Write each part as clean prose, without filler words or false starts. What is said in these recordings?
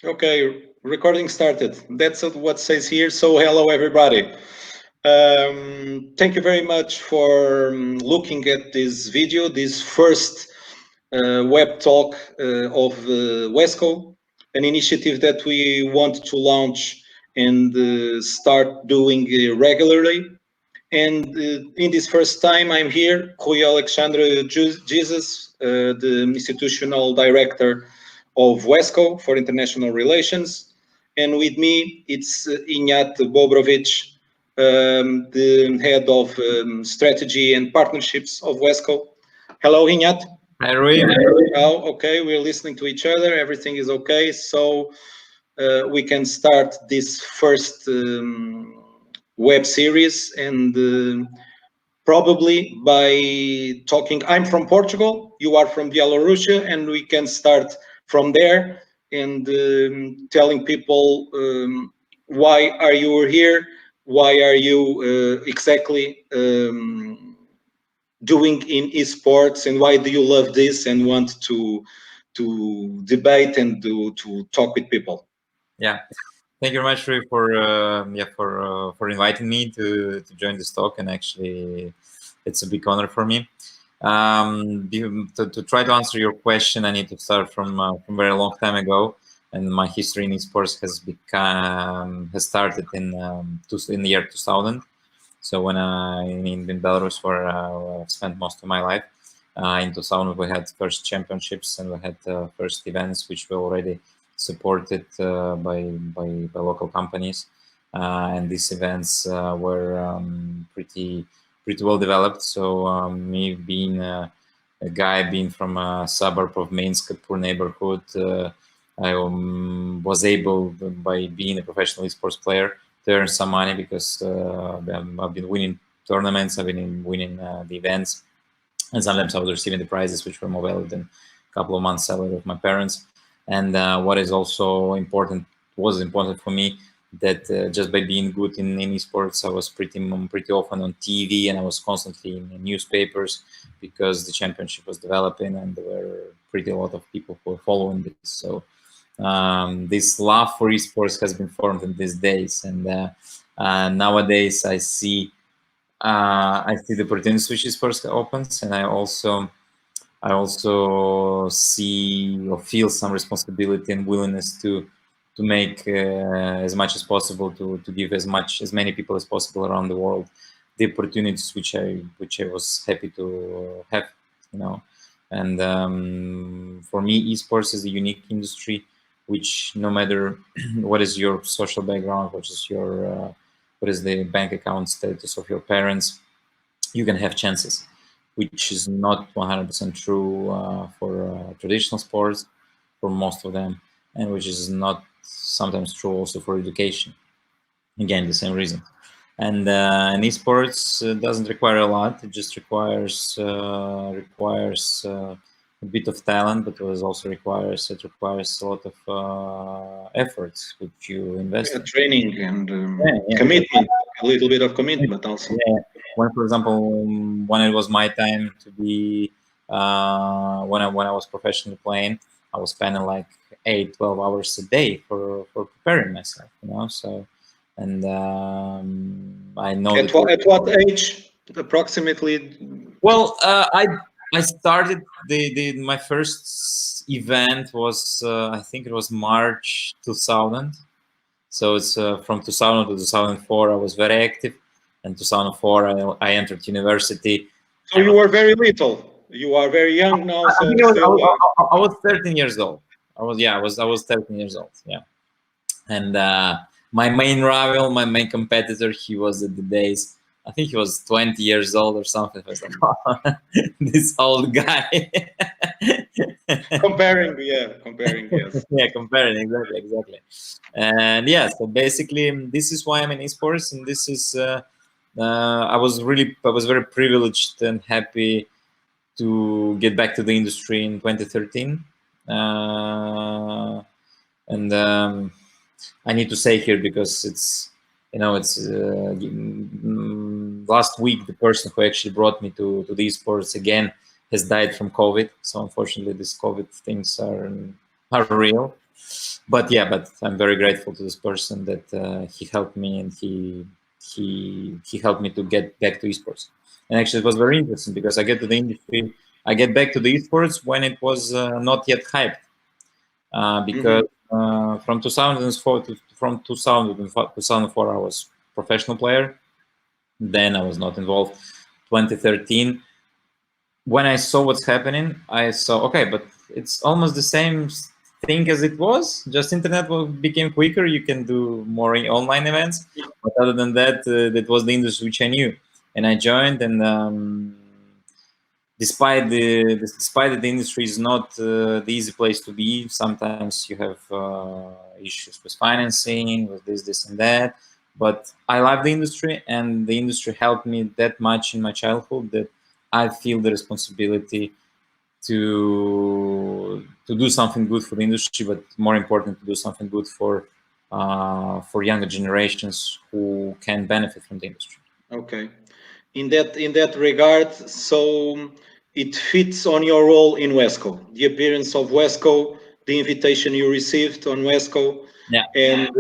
Okay, recording started. That's what says here. So hello everybody. Thank you very much for looking at this video, this first web talk of WESCO, an initiative that we want to launch and start doing regularly. And in this first time, I'm here, Rui Alexandre Jesus, the institutional director of WESCO for international relations. And with me, it's Ignat Bobrovich, the head of strategy and partnerships of WESCO. Hello, Ignat. Hi, Rui. Oh, okay, we're listening to each other. Everything is okay. So we can start this first web series and probably by talking. I'm from Portugal, you are from Belarus, and we can start from there and telling people why are you here, why are you exactly doing in esports, and why do you love this and want to debate and to talk with people. Yeah, thank you very much, Rui, for inviting me to join this talk, and actually, it's a big honor for me. To try to answer your question, I need to start from a very long time ago, and my history in esports has started in the year 2000. So when I in Belarus, where I spent most of my life, in 2000 we had first championships and we had first events which were already supported by local companies, and these events were pretty well developed. So me being a guy being from a suburb of Minsk, a poor neighborhood, I was able, by being a professional esports player, to earn some money because I've been winning tournaments, I've been winning the events, and sometimes I was receiving the prizes, which were more valuable than a couple of months' salary of my parents. And what is also was important for me, that just by being good in esports, I was pretty often on TV, and I was constantly in the newspapers because the championship was developing, and there were pretty a lot of people who were following this. So this love for esports has been formed in these days, and nowadays I see the opportunities which esports opens, and I also see or feel some responsibility and willingness to make as much as possible to give as many people as possible around the world the opportunities which I was happy to have, And for me, esports is a unique industry, which no matter what is your social background, what is the bank account status of your parents, you can have chances, which is not 100% true for traditional sports, for most of them, and which is not sometimes true also for education. Again, the same reason. And esports doesn't require a lot. It just requires a bit of talent, but it also requires a lot of efforts which you invest in. Training and commitment, a little bit of commitment also. Yeah. When, for example, when it was my time to be when I was professionally playing, I was spending like 8-12 hours a day for preparing myself, So, and I know at what age approximately? Well, I started my first event was I think it was March 2000. So it's from 2000 to 2004 I was very active, and 2004 I entered university. So you were very little. You are very young now. So I was 13 years old. I was 13 years old. Yeah, and my main rival, my main competitor, he was at the days, I think he was 20 years old or something. I was like, oh, this old guy. Comparing, yes. Yeah, comparing, exactly. And yeah, so basically, this is why I'm in esports, and this is I was very privileged and happy to get back to the industry in 2013, and I need to say here, because it's last week the person who actually brought me to the esports again has died from COVID. So unfortunately, these COVID things are real. But yeah, but I'm very grateful to this person that he helped me, and he helped me to get back to esports. And actually, it was very interesting because I get back to the esports when it was not yet hyped. Because from 2004 to from 2004 I was professional player. Then I was not involved. 2013, when I saw what's happening, I saw, okay, but it's almost the same thing as it was. Just internet became quicker. You can do more online events. But other than that, that was the industry which I knew, and I joined. And despite that the industry is not the easy place to be, sometimes you have issues with financing, with this and that. But I love the industry, and the industry helped me that much in my childhood that I feel the responsibility to do something good for the industry, but more important, to do something good for younger generations who can benefit from the industry. Okay. In that regard, so it fits on your role in WESCO, the appearance of WESCO, the invitation you received on WESCO, Yeah. and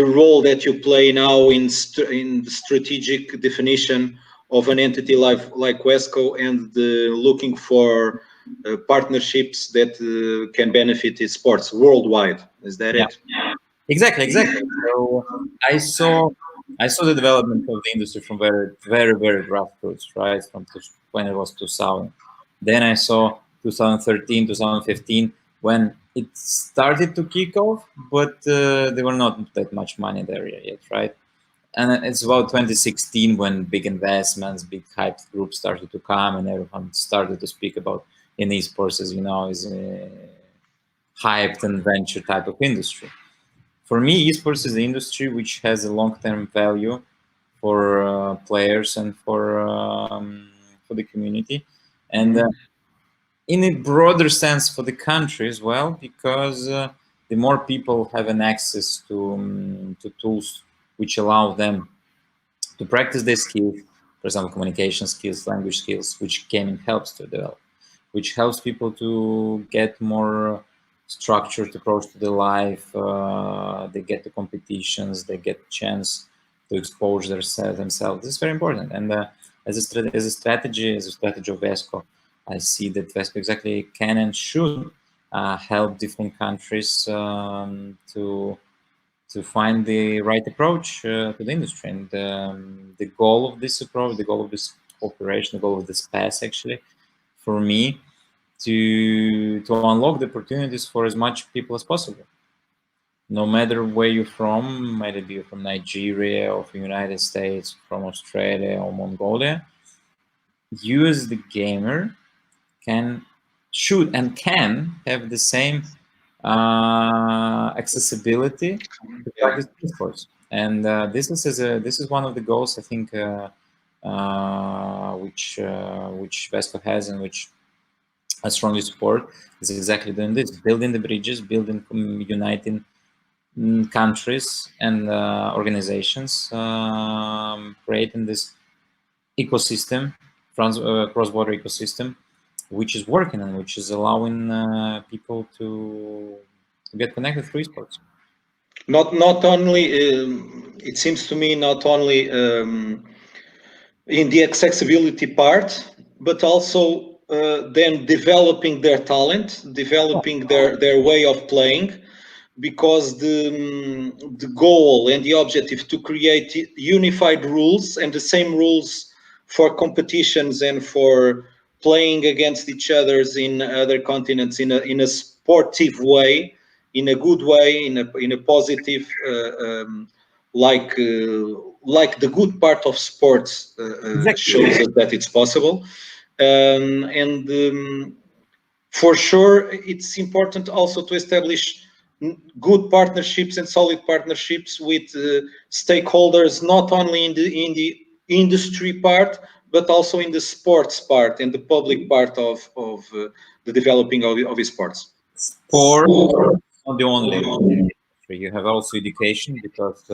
the role that you play now in the strategic definition of an entity like WESCO, and looking for partnerships that can benefit its sports worldwide. Is that Yeah. it? Exactly. So I saw I saw the development of the industry from very grassroots, right? When it was 2000. Then I saw 2013, 2015 when it started to kick off, but there were not that much money there yet, right? And it's about 2016 when big investments, big hype groups started to come, and everyone started to speak about in esports, as you know, is a hyped and venture type of industry. For me, esports is the industry which has a long-term value for players and for the community, and in a broader sense for the country as well, because the more people have an access to tools which allow them to practice their skills, for example, communication skills, language skills, which gaming helps to develop, which helps people to get more structured approach to their life. They get to competitions, they get chance to expose themselves. This is very important. And as a strategy of VESCO, I see that VESCO exactly can and should help different countries to find the right approach to the industry. And the goal of this approach, the goal of this cooperation, the goal of this path, actually, for me, to unlock the opportunities for as much people as possible. No matter where you're from, might it be from Nigeria or from United States, from Australia or Mongolia, you as the gamer should and can have the same accessibility to practice esports. And this is one of the goals I think which VESCO has, and which I strongly support, is exactly doing this: building the bridges, uniting countries and organizations, creating this ecosystem, cross-border ecosystem, which is working and which is allowing people to get connected through esports. Not only, it seems to me, not only in the accessibility part, but also then developing their talent, developing their way of playing, because the goal and the objective to create unified rules and the same rules for competitions and for playing against each others in other continents in a sportive way, in a good way, in a positive, like the good part of sports Exactly. shows us that it's possible. And for sure, it's important also to establish good partnerships and solid partnerships with stakeholders, not only in the industry part, but also in the sports part and the public part of the developing of esports. Sport is not the only industry. You have also education, because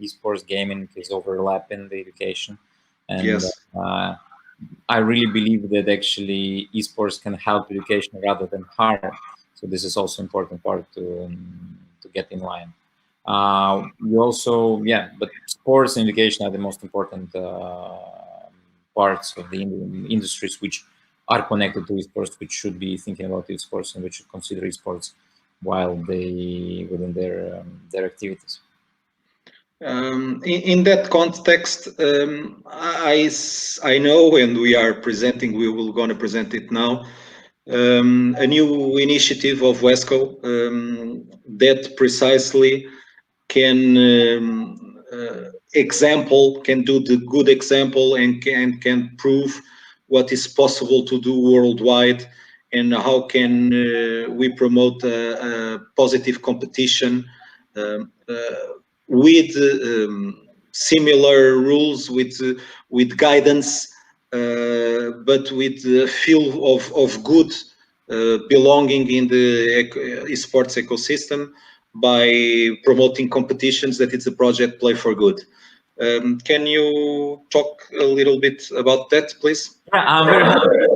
esports gaming is overlapping the education, and Yes. I really believe that actually esports can help education rather than harm. So this is also important part to get in line. You also, yeah, but sports and education are the most important parts of the industries which are connected to esports, which should be thinking about esports and which should consider esports while they within their activities. In that context, I know, and we will going to present it now, a new initiative of WESCO that precisely can can do the good example and can prove what is possible to do worldwide, and how can we promote a positive competition with similar rules, with guidance, but with the feel of good belonging in the esports ecosystem, by promoting competitions that it's a project Play for Good. Can you talk a little bit about that, please? Yeah, I'm very happy.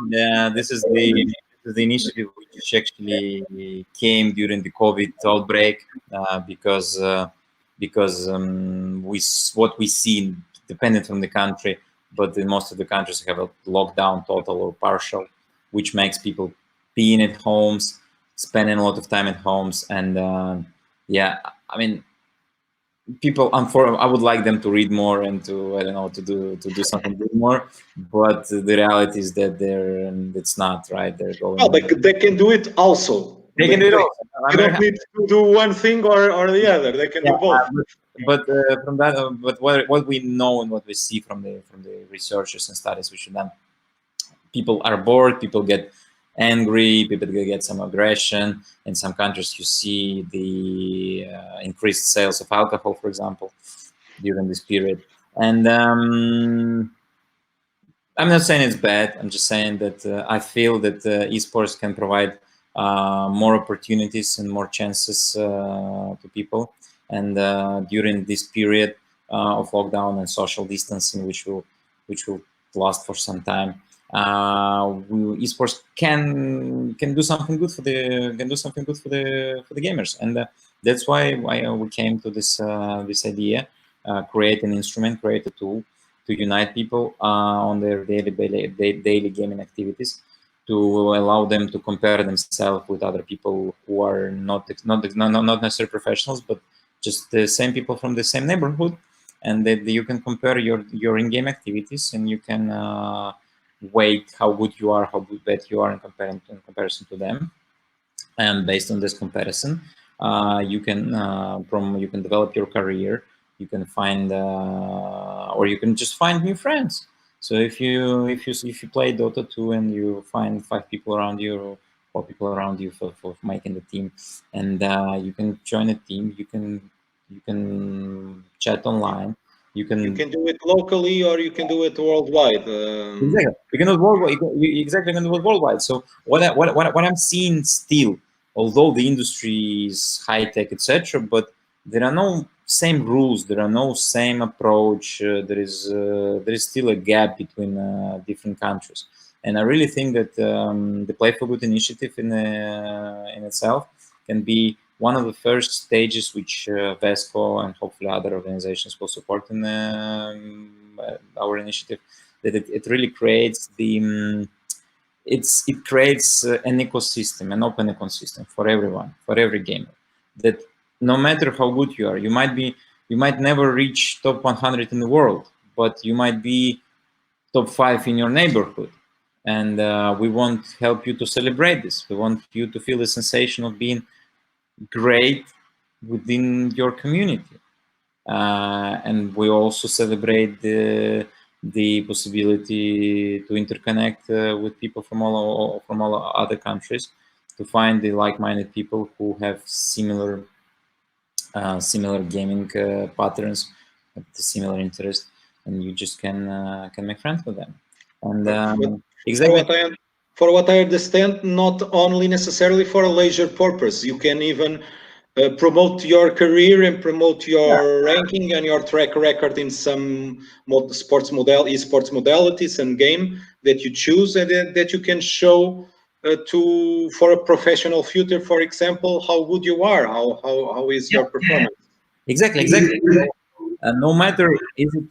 Yeah, this is the initiative which actually came during the COVID outbreak, because what we see, dependent from the country, but most of the countries have a lockdown, total or partial, which makes people being at homes, spending a lot of time at homes, and yeah, I mean, people, I would like them to read more and to, I don't know, to do something good more, but the reality is that it's not right. They're Oh, going. they can do it also. They can do it also. They I'm very don't happy. need to do one thing or the other. They can Yeah, do both. but from that, but what we know and what we see from the researchers and studies which are done, people are bored, people get angry, people get some aggression. In some countries, you see the increased sales of alcohol, for example, during this period. And I'm not saying it's bad. I'm just saying that I feel that esports can provide more opportunities and more chances to people. And during this period of lockdown and social distancing, which will last for some time, esports can do something good for the gamers. And that's why we came to this idea, create an instrument, create a tool to unite people on their daily gaming activities, to allow them to compare themselves with other people who are not necessarily professionals, but just the same people from the same neighborhood, and that you can compare your in-game activities, and you can weight how good you are, how good bad you are in comparison to them. And based on this comparison, you can develop your career. You can find or you can just find new friends. So if you play Dota 2 and you find 5 people around you, or 4 people around you for making the team, and you can join a team, you can chat online, you You can. can do it locally or you can do it worldwide. Exactly. You can do it worldwide. Exactly, you can do it worldwide. So what I'm seeing still, although the industry is high tech, etc., but there are no same rules. There are no same approach. There is still a gap between different countries. And I really think that the Play for Good initiative in itself can be one of the first stages which WESCO and hopefully other organizations will support in our initiative, that it really creates it creates an ecosystem, an open ecosystem for everyone, for every gamer. That no matter how good you are, you might never reach top 100 in the world, but you might be top 5 in your neighborhood. And we want to help you to celebrate this. We want you to feel the sensation of being great within your community. And we also celebrate the possibility to interconnect with people from all other countries, to find the like-minded people who have similar gaming patterns, the similar interest, and you just can make friends with them. And But for exactly. what I for what I understand, not only necessarily for a leisure purpose. You can even promote your career and promote your ranking and your track record in some esports modalities and game that you choose, and that you can show to for a professional future, for example, how good you are, how is your performance. Exactly. No matter is it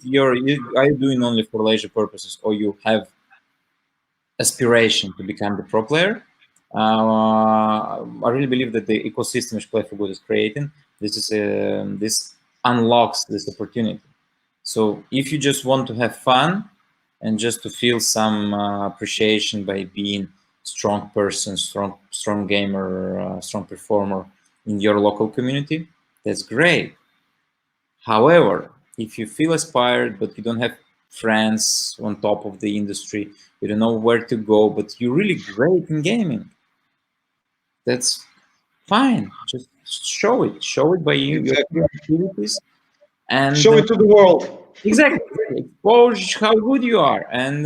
are you doing only for leisure purposes or you have aspiration to become the pro player. I really believe that the ecosystem which Play for Good is creating, this unlocks this opportunity. So if you just want to have fun and just to feel some appreciation by being strong person, strong gamer, strong performer in your local community, that's great. However, if you feel inspired but you don't have friends on top of the industry, you don't know where to go, but you're really great in gaming, that's fine. Just show it. Show it by your Exactly. activities, and Show it to the world. exactly expose how good you are. And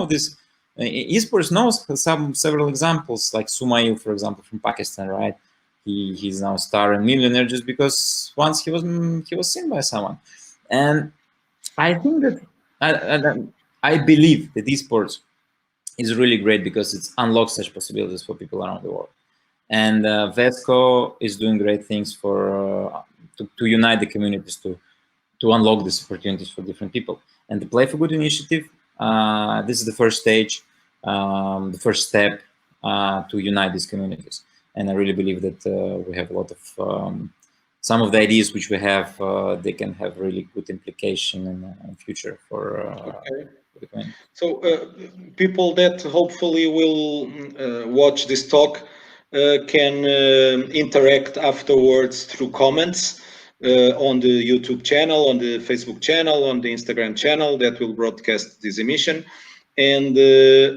this esports knows some several examples, like Sumail, for example, from Pakistan, right? He's now a star and millionaire just because once he was seen by someone. And I think that I believe that esports is really great because it unlocks such possibilities for people around the world. And WESCO is doing great things to unite the communities, to unlock these opportunities for different people. And the Play for Good initiative, this is the first stage, the first step to unite these communities. And I really believe that we have a lot of some of the ideas which we have, they can have really good implication in future for Okay. the community. So people that hopefully will watch this talk can interact afterwards through comments on the YouTube channel, on the Facebook channel, on the Instagram channel that will broadcast this emission, and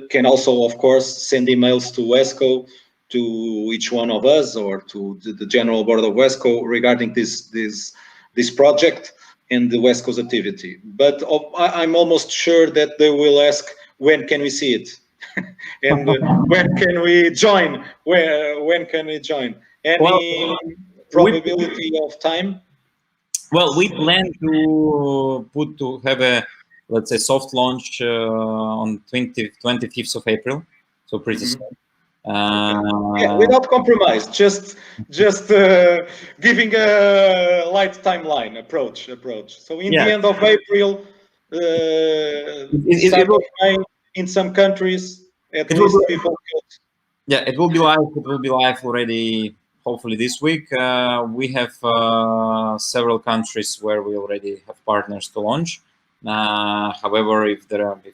can also, of course, send emails to WESCO, to each one of us, or to the general board of WESCO regarding this project and the WESCO's activity. But I'm almost sure that they will ask, when can we see it? And when can we join? When can we join? Well, Any we probability of time? we plan to have a, let's say, soft launch on 25th of April, so pretty soon. Okay. Yeah, without compromise, just giving a light timeline approach. So in the Yeah, end of April, it start will of May, in some countries, at it will least be, people could. yeah, it will be live. It will be live already. Hopefully this week. We have several countries where we already have partners to launch. However, if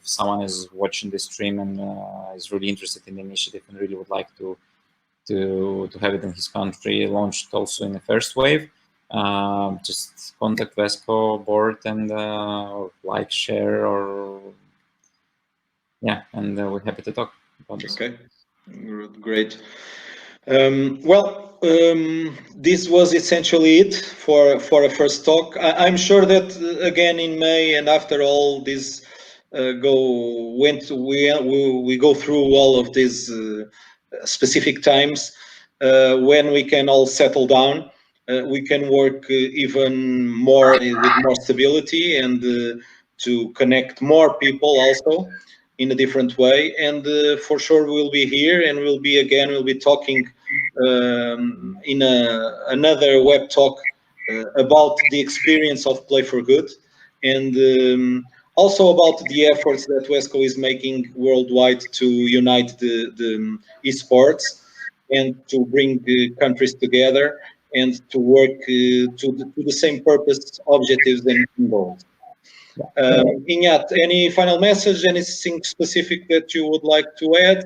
someone is watching this stream and is really interested in the initiative and really would like to have it in his country launched also in the first wave, just contact WESCO board and or like, share, or yeah, and we're happy to talk about this. Okay, great. This was essentially it for a first talk. I'm sure that again in May, and after all this we go through all of these specific times when we can all settle down. We can work even more with more stability, and to connect more people also in a different way. And for sure we'll be here, and we'll be talking in another web talk about the experience of Play for Good, and also about the efforts that WESCO is making worldwide to unite the esports and to bring countries together and to work to the same purpose, objectives, and goals. Ignat, any final message, anything specific that you would like to add,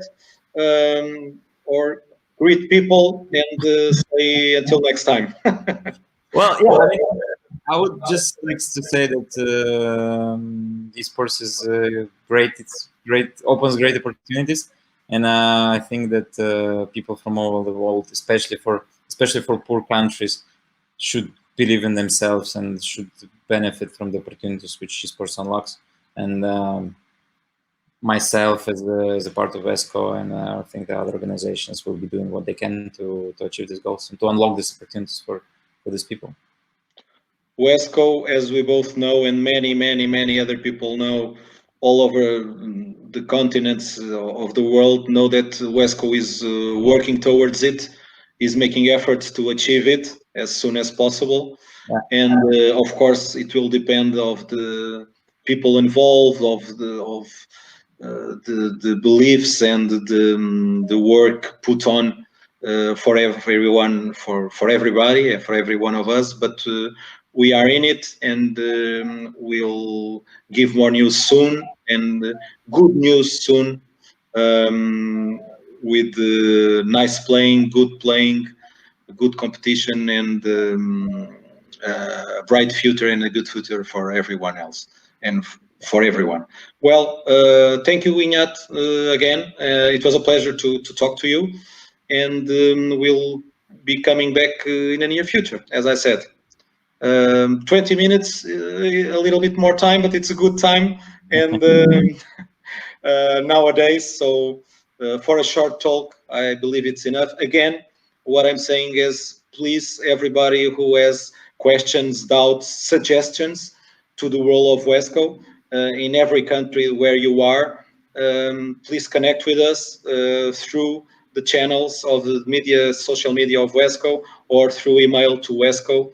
or greet people and say until next time? Well, yeah, I mean, I would just like to say that esports is great. It's great, opens great opportunities, and I think that people from all over the world, especially for poor countries, should believe in themselves and should benefit from the opportunities which esports unlocks. And myself as a part of WESCO, and I think the other organizations will be doing what they can to achieve these goals and to unlock these opportunities for these people. WESCO, as we both know, and many other people know, all over the continents of the world know that WESCO is working towards it, is making efforts to achieve it as soon as possible. Yeah. And of course, it will depend of the people involved, of the beliefs and the work put on for everyone, for everybody, and for every one of us. But we are in it, and we'll give more news soon, and good news soon, with nice playing, good competition, and a bright future and a good future for everyone else and for everyone. Well, thank you, Ignat, again. It was a pleasure to talk to you, and we'll be coming back in the near future, as I said. 20 minutes, a little bit more time, but it's a good time. And nowadays, so for a short talk, I believe it's enough. Again, what I'm saying is, please, everybody who has questions, doubts, suggestions to the role of WESCO in every country where you are, please connect with us through the channels of the media, social media of WESCO, or through email to WESCO.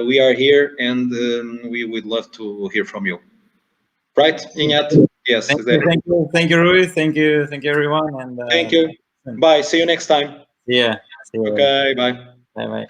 We are here, and we would love to hear from you. Right, Ignat? Yes. Thank you, Rui. Thank you, everyone, and Thank you. Bye. See you next time. Yeah. See you. Okay. Bye. Bye.